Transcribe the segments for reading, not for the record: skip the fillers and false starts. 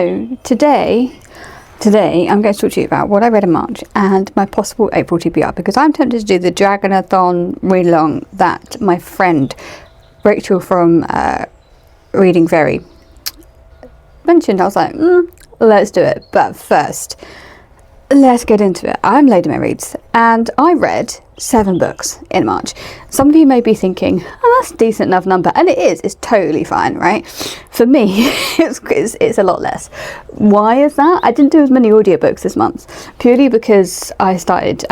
So today I'm going to talk to you about what I read in March and my possible April TBR, because I'm tempted to do the Draconathon read along that my friend Rachel from Reading Very mentioned. I was like, let's do it. But first, let's get into it. I'm Ladymair Reads, and I read 7 books in March. Some of you may be thinking, oh, that's a decent enough number, and it is. It's totally fine, right? For me, it's a lot less. Why is that? I didn't do as many audiobooks this month, purely because I started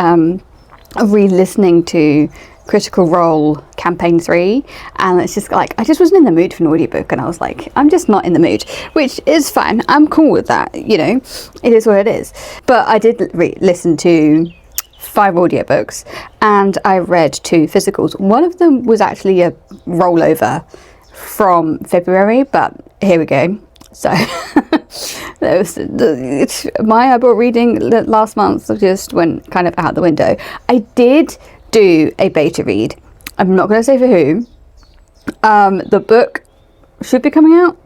re-listening to Critical Role Campaign 3, and it's just like I just wasn't in the mood for an audiobook, and I was like, I'm just not in the mood, which is fine. I'm cool with that, you know, it is what it is. But I did listen to 5 audiobooks, and I read 2 physicals. One of them was actually a rollover from February, but here we go. So my eyeball reading last month just went kind of out the window. I did do a beta read. I'm not going to say for who. The book should be coming out,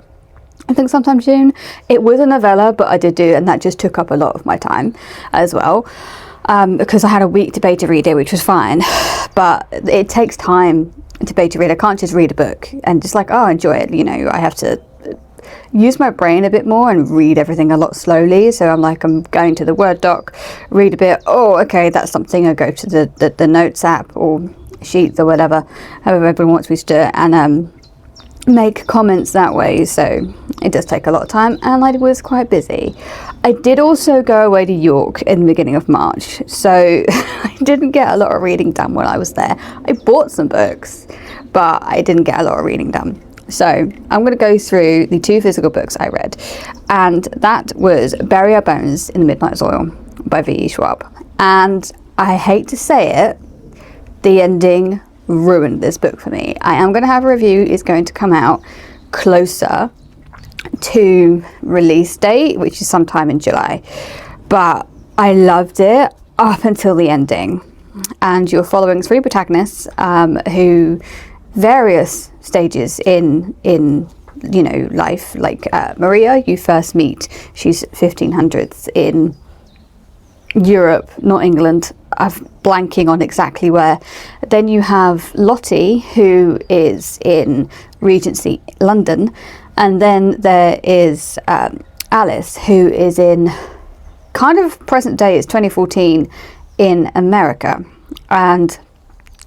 I think, sometime soon. It was a novella, but I did do, and that just took up a lot of my time as well, because I had a week to beta read it, which was fine. But it takes time to beta read. I can't just read a book and just like, oh, enjoy it. You know, I have to use my brain a bit more and read everything a lot slowly. So I'm going to the Word doc, read a bit, oh, okay, that's something. I go to the notes app or Sheets or whatever, however everyone wants me to do it, and make comments that way. So it does take a lot of time, and I was quite busy. I did also go away to York in the beginning of March, so I didn't get a lot of reading done while I was there. I bought some books, but I didn't get a lot of reading done. So I'm going to go through the 2 physical books I read, and that was Bury Our Bones in the Midnight Soil by V.E. Schwab. And I hate to say it, the ending ruined this book for me. I am going to have a review. It's going to come out closer to release date, which is sometime in July, but I loved it up until the ending. And you're following 3 protagonists who various stages in you know, life, like Maria, you first meet, she's 1500s in Europe, not England. I'm blanking on exactly where. Then you have Lottie, who is in Regency London, and then there is Alice, who is in kind of present day, it's 2014 in America. And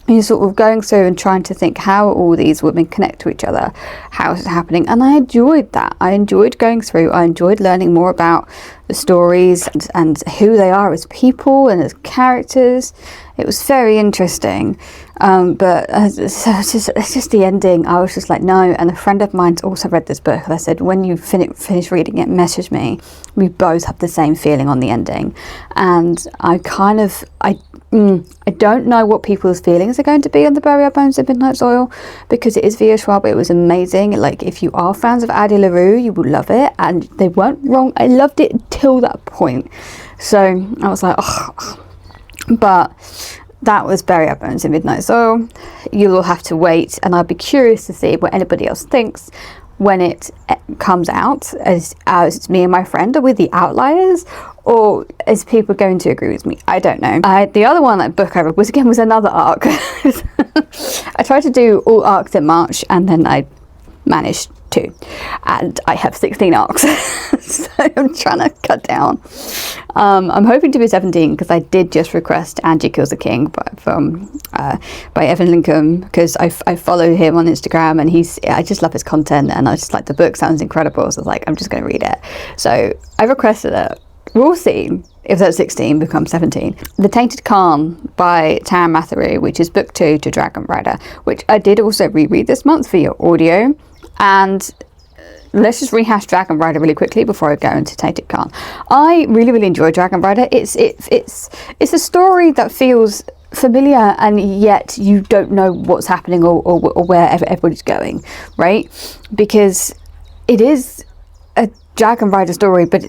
you're sort of going through and trying to think how all these women connect to each other, how is it happening. And I enjoyed that. I enjoyed going through. I enjoyed learning more about the stories and who they are as people and as characters. It was very interesting. But it's just the ending. I was just like, no. And a friend of mine's also read this book. And I said, when you finish reading it, message me. We both have the same feeling on the ending. And I don't know what people's feelings are going to be on the Bury Our Bones in Midnight Soil, because it is V.E. Schwab. It was amazing. Like, if you are fans of Addie LaRue, you will love it, and they weren't wrong. I loved it till that point. So I was like, oh. But that was Bury Our Bones in Midnight Soil. You'll have to wait, and I'll be curious to see what anybody else thinks when it comes out. As it's me and my friend, are we the outliers, or is people going to agree with me? I don't know. The other one, that book I read, was another arc. I tried to do all arcs in March, and then I managed to, and I have 16 arcs. So I'm trying to cut down. I'm hoping to be 17, because I did just request Angie Kills the King by Evan Lincoln, because I follow him on Instagram, and I just love his content, and I just like the book sounds incredible, so I was like, I'm just going to read it. So I requested it. We'll see if that 16 becomes 17. The Tainted Calm by Tam Matheru, which is book 2 to Dragon Rider, which I did also reread this month via audio. And let's just rehash Dragon Rider really quickly before I go into Tainted Calm. I really, really enjoy Dragon Rider. It's a story that feels familiar, and yet you don't know what's happening or where everybody's going, right? Because it is a Dragon Rider story, but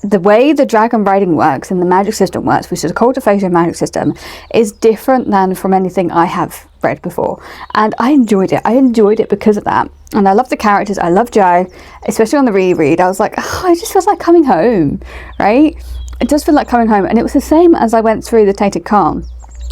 the way the dragon riding works and the magic system works, which is a cultivation magic system, is different than from anything I have read before. And I enjoyed it. I enjoyed it because of that. And I love the characters. I love Joe, especially on the reread. I was like, oh, it just feels like coming home, right? It does feel like coming home. And it was the same as I went through the Tainted Calm.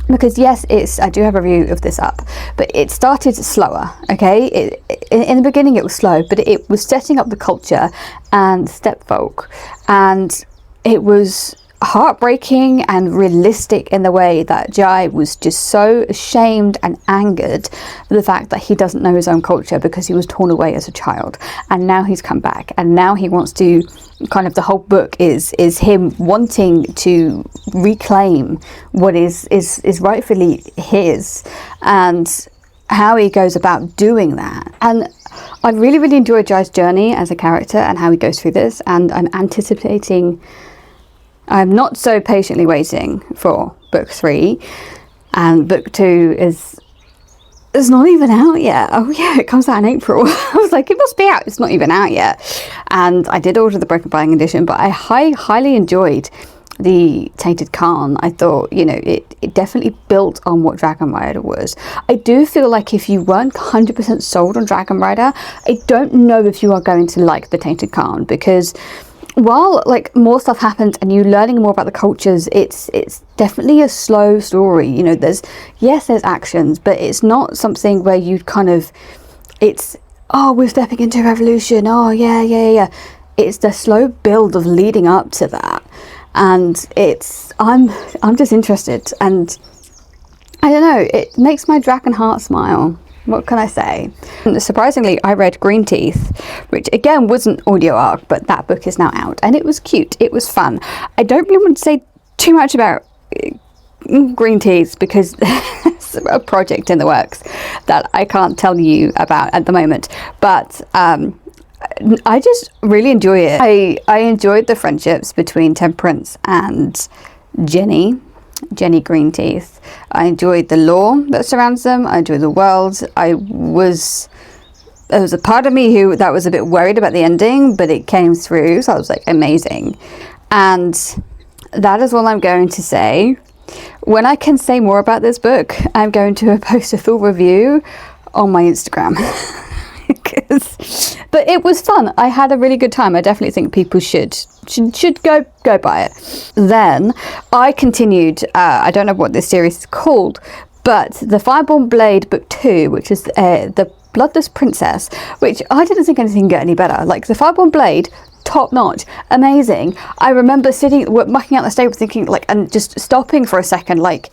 Because yes, I do have a review of this up, but it started slower, okay? In the beginning it was slow, but it was setting up the culture and stepfolk. And it was heartbreaking and realistic in the way that Jai was just so ashamed and angered for the fact that he doesn't know his own culture because he was torn away as a child, and now he's come back, and now he wants to kind of, the whole book is him wanting to reclaim what is rightfully his, and how he goes about doing that. And I really, really enjoyed Jai's journey as a character and how he goes through this, and I'm not so patiently waiting for book 3, and book 2 is not even out yet. Oh yeah, it comes out in April. I was like, it must be out. It's not even out yet. And I did order the Broken Binding edition, but I highly enjoyed the Tainted Calm. I thought, you know, it definitely built on what Dragon Rider was. I do feel like if you weren't 100% sold on Dragon Rider, I don't know if you are going to like the Tainted Calm, because while like more stuff happens and you learning more about the cultures, it's definitely a slow story. You know, there's actions, but it's not something where you kind of, it's, oh, we're stepping into a revolution, oh yeah. It's the slow build of leading up to that, and I'm just interested, and I don't know, it makes my dragon heart smile. What can I say? And surprisingly, I read Green Teeth, which again wasn't audio arc, but that book is now out, and it was cute, it was fun. I don't really want to say too much about Green Teeth because there's a project in the works that I can't tell you about at the moment, but I just really enjoy it. I enjoyed the friendships between Temperance and Jenny Greenteeth. I enjoyed the lore that surrounds them. I enjoyed the world. There was a part of me that was a bit worried about the ending, but it came through, so I was like, amazing. And that is all I'm going to say. When I can say more about this book, I'm going to post a full review on my Instagram. But it was fun. I had a really good time. I definitely think people should go buy it. Then I continued, I don't know what this series is called, but the Fireborn Blade book 2, which is the Bloodless Princess, which I didn't think anything could get any better. Like, the Fireborn Blade, top notch, amazing. I remember mucking out the stable thinking, like, and just stopping for a second, like,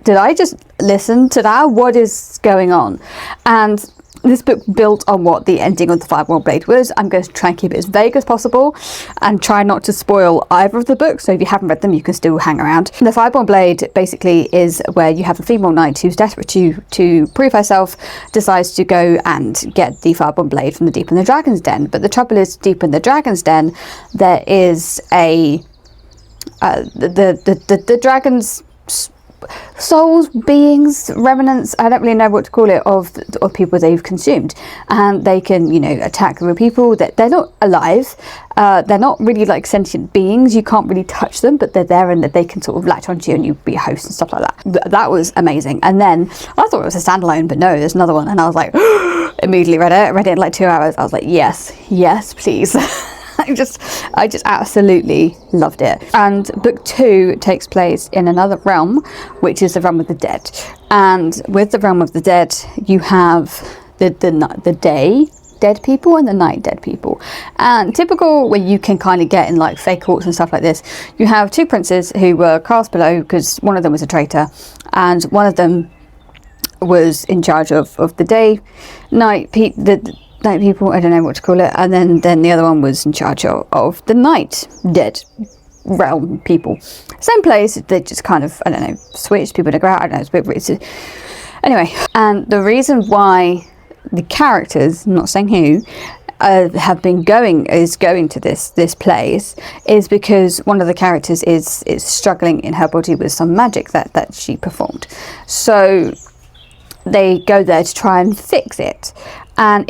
did I just listen to that? What is going on? And this book built on what the ending of the Fireborn Blade was. I'm going to try and keep it as vague as possible and try not to spoil either of the books, so if you haven't read them you can still hang around. The Fireborn Blade basically is where you have a female knight who's desperate to prove herself, decides to go and get the Fireborn Blade from the Deep in the Dragon's Den. But the trouble is, deep in the Dragon's Den there is the dragon's souls, beings, remnants, I don't really know what to call it, of people they've consumed, and they can, you know, attack real people. That they're not alive, they're not really like sentient beings, you can't really touch them, but they're there and that they can sort of latch onto you and you be a host and stuff like that. That was amazing. And then I thought it was a standalone, but no, there's another one, and I was like immediately read it in like 2 hours. I was like, yes please. I just absolutely loved it. And book 2 takes place in another realm, which is the realm of the dead. And with the realm of the dead, you have the day dead people and the night dead people. And typical, where you can kind of get in like fake courts and stuff like this, you have 2 princes who were cast below because one of them was a traitor, and one of them was in charge of the day night people, I don't know what to call it, and then the other one was in charge of the night dead realm people. Same place, they just kind of, I don't know, switched people to go out, I don't know, it's a bit weird. Anyway, and the reason why the characters, I'm not saying who, have been going to this place is because one of the characters is struggling in her body with some magic that she performed. So they go there to try and fix it, and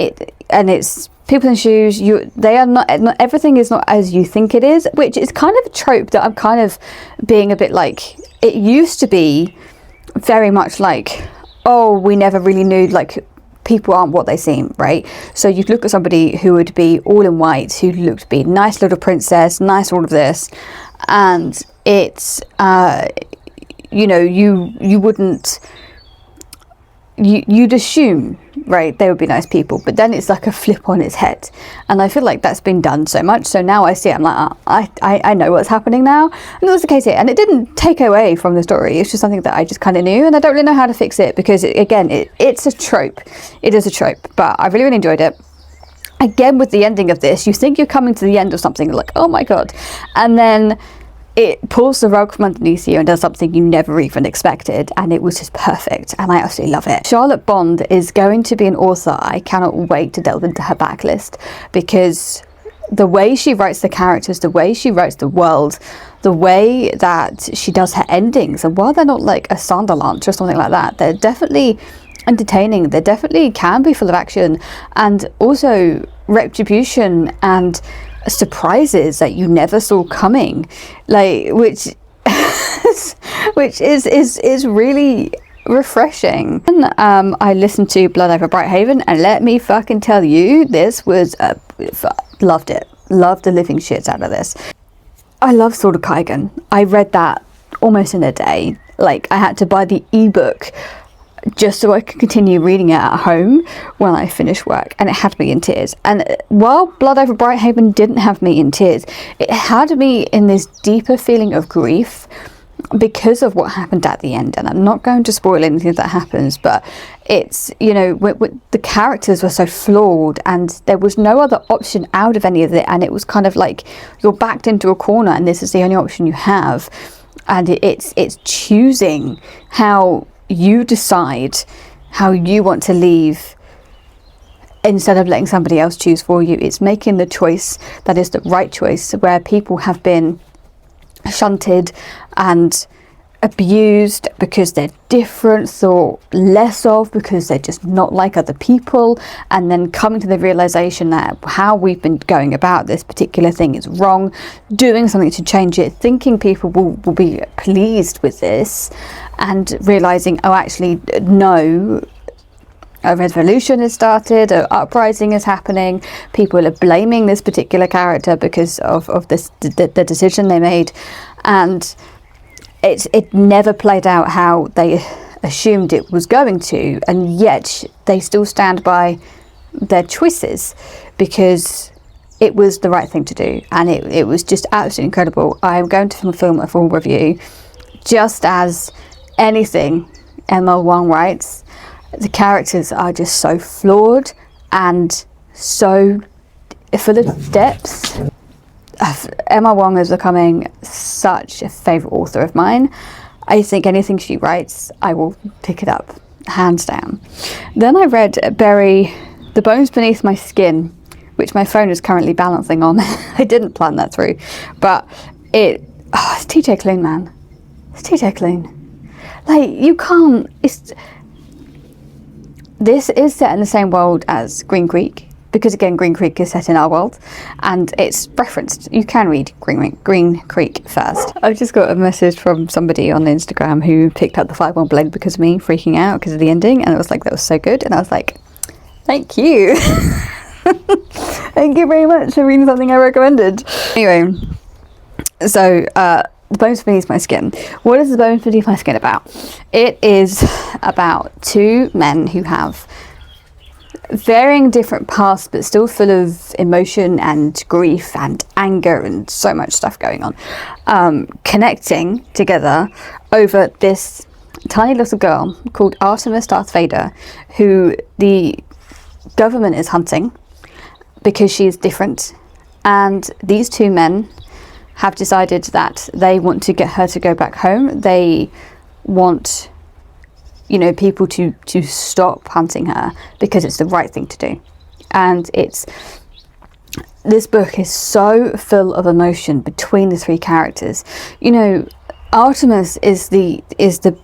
it's people in shoes. They are not everything is not as you think it is, which is kind of a trope that I'm kind of being a bit like. It used to be very much like, oh, we never really knew, like people aren't what they seem, right? So you'd look at somebody who would be all in white, who looked to be nice little princess, nice all of this, and it's you know, you wouldn't, you'd assume, right, they would be nice people, but then it's like a flip on its head, and I feel like that's been done so much. So now I see it, I'm like, I know what's happening now, and that was the case here, and it didn't take away from the story. It's just something that I just kind of knew, and I don't really know how to fix it, because it's a trope. It is a trope, but I really enjoyed it. Again, with the ending of this, you think you're coming to the end of something, like, oh my god, and then it pulls the rug from underneath you and does something you never even expected, and it was just perfect, and I absolutely love it. Charlotte Bond is going to be an author I cannot wait to delve into her backlist, because the way she writes the characters, the way she writes the world, the way that she does her endings, and while they're not like a Sanderlant or something like that, they're definitely entertaining, they definitely can be full of action, and also retribution and surprises that you never saw coming, like, which which is really refreshing. And I listened to Blood Over Brighthaven, and let me fucking tell you, this was loved it, loved the living shits out of this. I love Sword of Kaigen. I read that almost in a day. Like, I had to buy the ebook just so I could continue reading it at home when I finished work, and it had me in tears. And while Blood Over Brighthaven didn't have me in tears, it had me in this deeper feeling of grief because of what happened at the end. And I'm not going to spoil anything that happens, but it's, you know, the characters were so flawed, and there was no other option out of any of it, and it was kind of like you're backed into a corner, and this is the only option you have, and it's choosing how you decide how you want to leave instead of letting somebody else choose for you. It's making the choice that is the right choice, where people have been shunted and abused because they're different, thought less of because they're just not like other people, and then coming to the realization that how we've been going about this particular thing is wrong, doing something to change it, thinking people will be pleased with this, and realizing, oh, actually no, a revolution has started, an uprising is happening, people are blaming this particular character because of this, the decision they made, and it never played out how they assumed it was going to, and yet they still stand by their choices because it was the right thing to do, and it was just absolutely incredible. I'm going to film a full review. Just as anything Emma Wong writes, the characters are just so flawed and so full of depths. Emma Wong is becoming such a favourite author of mine. I think anything she writes, I will pick it up, hands down. Then I read Bury the Bones Beneath My Skin, which my phone is currently balancing on. I didn't plan that through, but it's TJ Klune, man. It's TJ Klune. Like, you can't, this is set in the same world as Green Creek, because again, Green Creek is set in our world, and it's referenced. You can read Green Creek first. I just got a message from somebody on Instagram who picked up the 5-1 blade because of me freaking out because of the ending, and it was like, that was so good, and I was like, thank you. Thank you very much for reading something I recommended. Anyway, so The Bones Beneath My Skin. What is The Bones Beneath My Skin about? It is about two men who have varying different paths, but still full of emotion and grief and anger and so much stuff going on, connecting together over this tiny little girl called Artemis Darth Vader, who the government is hunting because she is different, and these two men have decided that they want to get her to go back home. They want, you know, people to stop hunting her because it's the right thing to do. And this book is so full of emotion between the three characters. You know, Artemis is the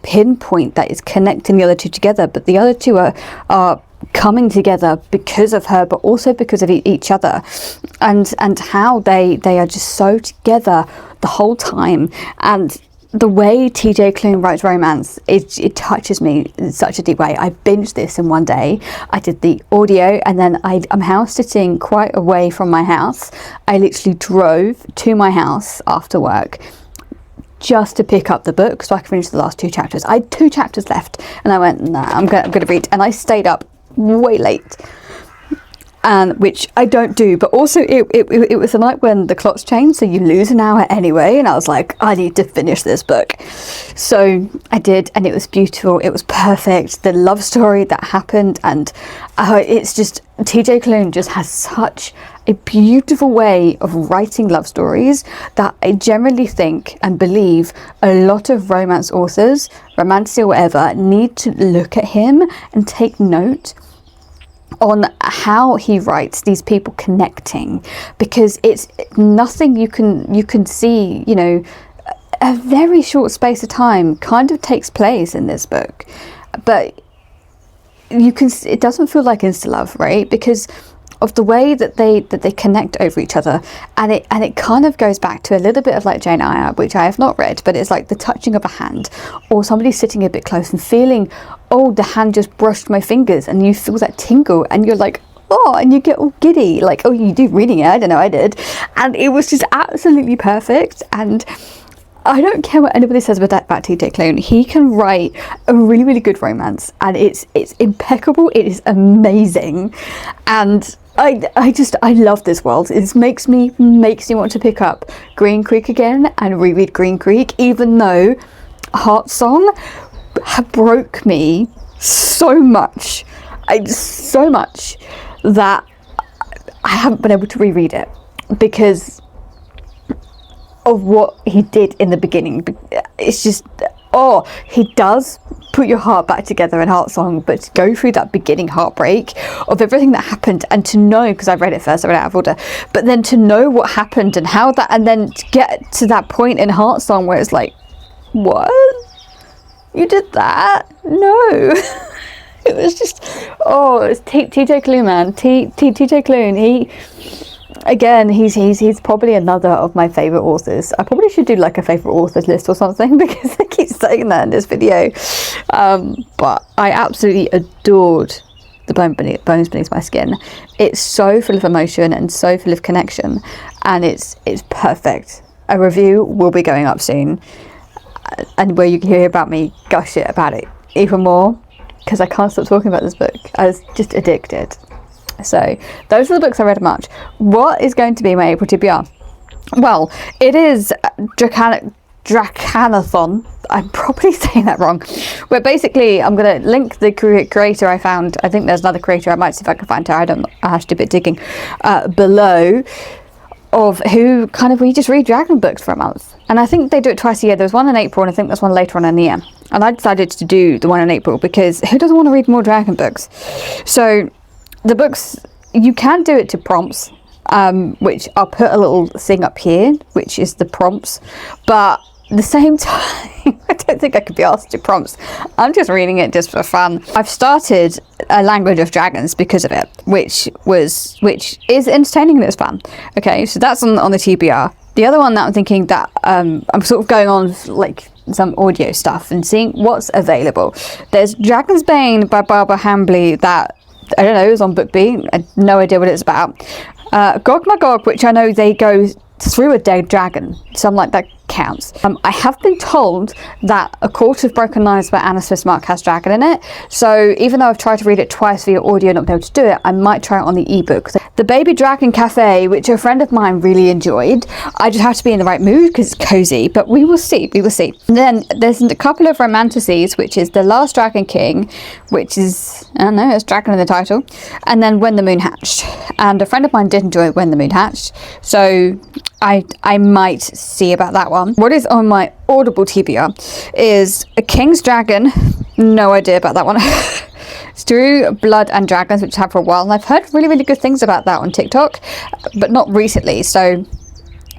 pinpoint that is connecting the other two together, but the other two are coming together because of her, but also because of each other, and how they are just so together the whole time. And the way TJ Klune writes romance, it touches me in such a deep way. I binged this in one day. I did the audio, and then I'm house sitting quite away from my house. I literally drove to my house after work just to pick up the book so I could finish the last 2 chapters. I had 2 chapters left, and I went, nah, I'm gonna read. And I stayed up way late, and which I don't do, but also it was a night when the clocks changed, so you lose an hour anyway, and I was like, I need to finish this book. So I did, and it was beautiful. It was perfect. The love story that happened, and it's just, TJ Klune just has such a beautiful way of writing love stories that I generally think and believe a lot of romance authors, romantic or whatever, need to look at him and take note on how he writes these people connecting, because it's nothing you can see, you know, a very short space of time kind of takes place in this book, but you can, it doesn't feel like insta love, right? Because of the way that they connect over each other, and it kind of goes back to a little bit of like Jane Eyre, which I have not read, but it's like the touching of a hand, or somebody sitting a bit close and feeling, oh, the hand just brushed my fingers, and you feel that tingle, and you're like, oh, and you get all giddy, like, oh, you do reading it, I don't know, I did, and it was just absolutely perfect. And I don't care what anybody says about TJ Klune. He can write a really, really good romance, and it's impeccable. It is amazing, and I love this world. It makes me want to pick up Green Creek again and reread Green Creek, even though Heart Song broke me so much, that I haven't been able to reread it because of what he did in the beginning. It's just, oh, he does put your heart back together in Heart Song, but to go through that beginning heartbreak of everything that happened, and to know, because I read it first, I read it out of order, but then to know what happened and how that, and then to get to that point in Heart Song where it's like, what? You did that? No. It was just, oh, it's TJ Klune, man. TJ Klune, again, he's probably another of my favorite authors. I probably should do like a favorite authors list or something, because I keep saying that in this video. But I absolutely adored The Bones Beneath My Skin. It's so full of emotion and so full of connection, and it's perfect. A review will be going up soon, and where you can hear about me gush it about it even more, because I can't stop talking about this book. I was just addicted. So those are the books I read in March. What is going to be my April TBR? Well, it is Draconathon. I'm probably saying that wrong. But basically, I'm going to link the creator I found. I think there's another creator. I might see if I can find her. I have to do a bit digging below, of who kind of, we just read dragon books for a month. And I think they do it twice a year. There's one in April, and I think there's one later on in the year. And I decided to do the one in April because who doesn't want to read more dragon books? So the books, you can do it to prompts, which I'll put a little thing up here, which is the prompts. But at the same time, I don't think I could be asked to prompts. I'm just reading it just for fun. I've started A Language of Dragons because of it, which is entertaining and it's fun. Okay, so that's on the TBR. The other one that I'm thinking that I'm sort of going on like some audio stuff and seeing what's available. There's Dragon's Bane by Barbara Hambly that, I don't know, is on BookBeat. I have no idea what it's about. Gog Magog, which I know they go through a dead dragon, so I'm like, that counts. I have been told that A Court of Broken Knives by Anna Smith-Mark has dragon in it, so even though I've tried to read it twice via audio, not been able to do it, I might try it on the ebook. The Baby Dragon Cafe, which a friend of mine really enjoyed, I just have to be in the right mood because it's cozy, but we will see. And then there's a couple of romanticities, which is The Last Dragon King, which is, I don't know, it's dragon in the title, and then When the Moon Hatched. And a friend of mine did enjoy When the Moon Hatched, so I might see about that one. What is on my Audible TBR is A King's Dragon. No idea about that one. It's Through Blood and Dragons, which I've had for a while, and I've heard really, really good things about that on TikTok, but not recently, so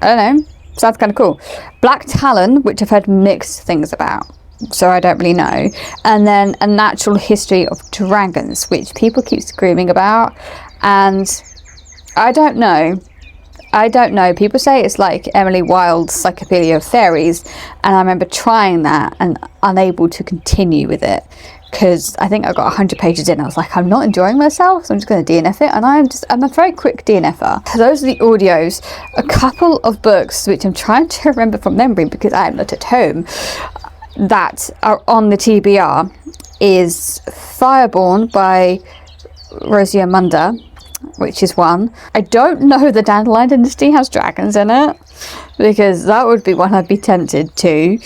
I don't know. Sounds kind of cool. Black Talon, which I've heard mixed things about, so I don't really know. And then A Natural History of Dragons, which people keep screaming about, and I don't know. I don't know. People say it's like Emily Wilde's Encyclopedia of Fairies, and I remember trying that and unable to continue with it because I think I got 100 pages in. I was like, I'm not enjoying myself, so I'm just going to DNF it. And I'm a very quick DNFer. So those are the audios. A couple of books which I'm trying to remember from memory because I am not at home, that are on the TBR is Fireborn by Rosia Munda, which is one. I don't know the Dandelion Dynasty has dragons in it, because that would be one I'd be tempted to.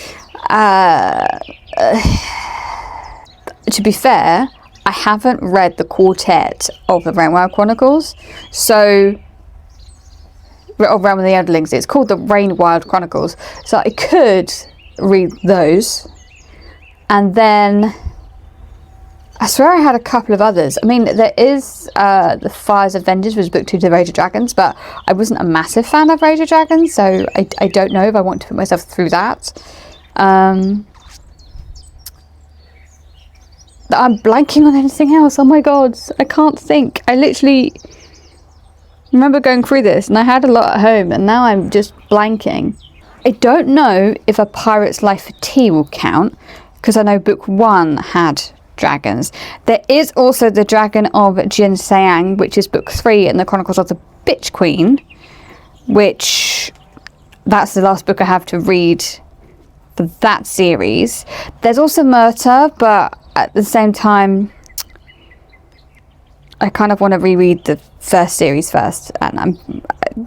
To be fair, I haven't read the quartet of the Rainwild Chronicles, or Realm of the Underlings. It's called the Rainwild Chronicles, so I could read those. And then I swear I had a couple of others. I mean, there is the Fires of Vengeance was book 2 to Rage of Dragons, but I wasn't a massive fan of Rage of Dragons, so I don't know if I want to put myself through that. I'm blanking on anything else. Oh my god, I can't think. I literally remember going through this and I had a lot at home and now I'm just blanking. I don't know if A Pirate's Life for Tea will count because I know book 1 had dragons. There is also the Dragon of Jin Seang, which is book 3 in the Chronicles of the Bitch Queen, which that's the last book I have to read for that series. There's also Murta, but at the same time I kind of want to reread the first series first, and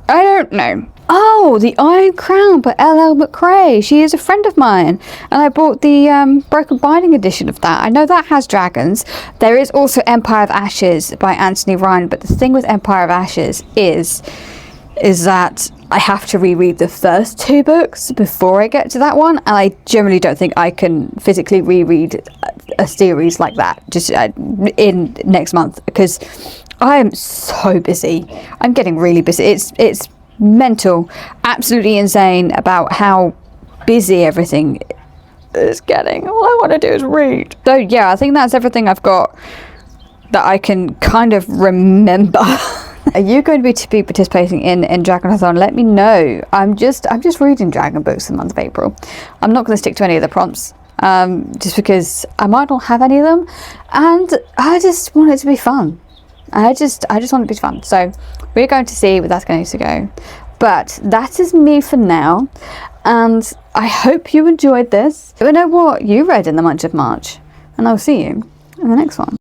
I don't know. Oh, The Iron Crown by L.L. McRae. She is a friend of mine, and I bought the Broken Binding edition of that. I know that has dragons. There is also Empire of Ashes by Anthony Ryan, but the thing with Empire of Ashes is that I have to reread the first 2 books before I get to that one, and I generally don't think I can physically reread a series like that just in next month because I am so busy. I'm getting really busy. It's mental, absolutely insane about how busy everything is getting. All I want to do is read. So yeah, I think that's everything I've got that I can kind of remember. Are you going to be participating in Draconathon? Let me know. I'm just reading dragon books for the month of April. I'm not going to stick to any of the prompts, just because I might not have any of them, and I just want it to be fun. I just want it to be fun. So we're going to see where that's going to go. But that is me for now, and I hope you enjoyed this. Let me know what you read in the month of March, and I'll see you in the next one.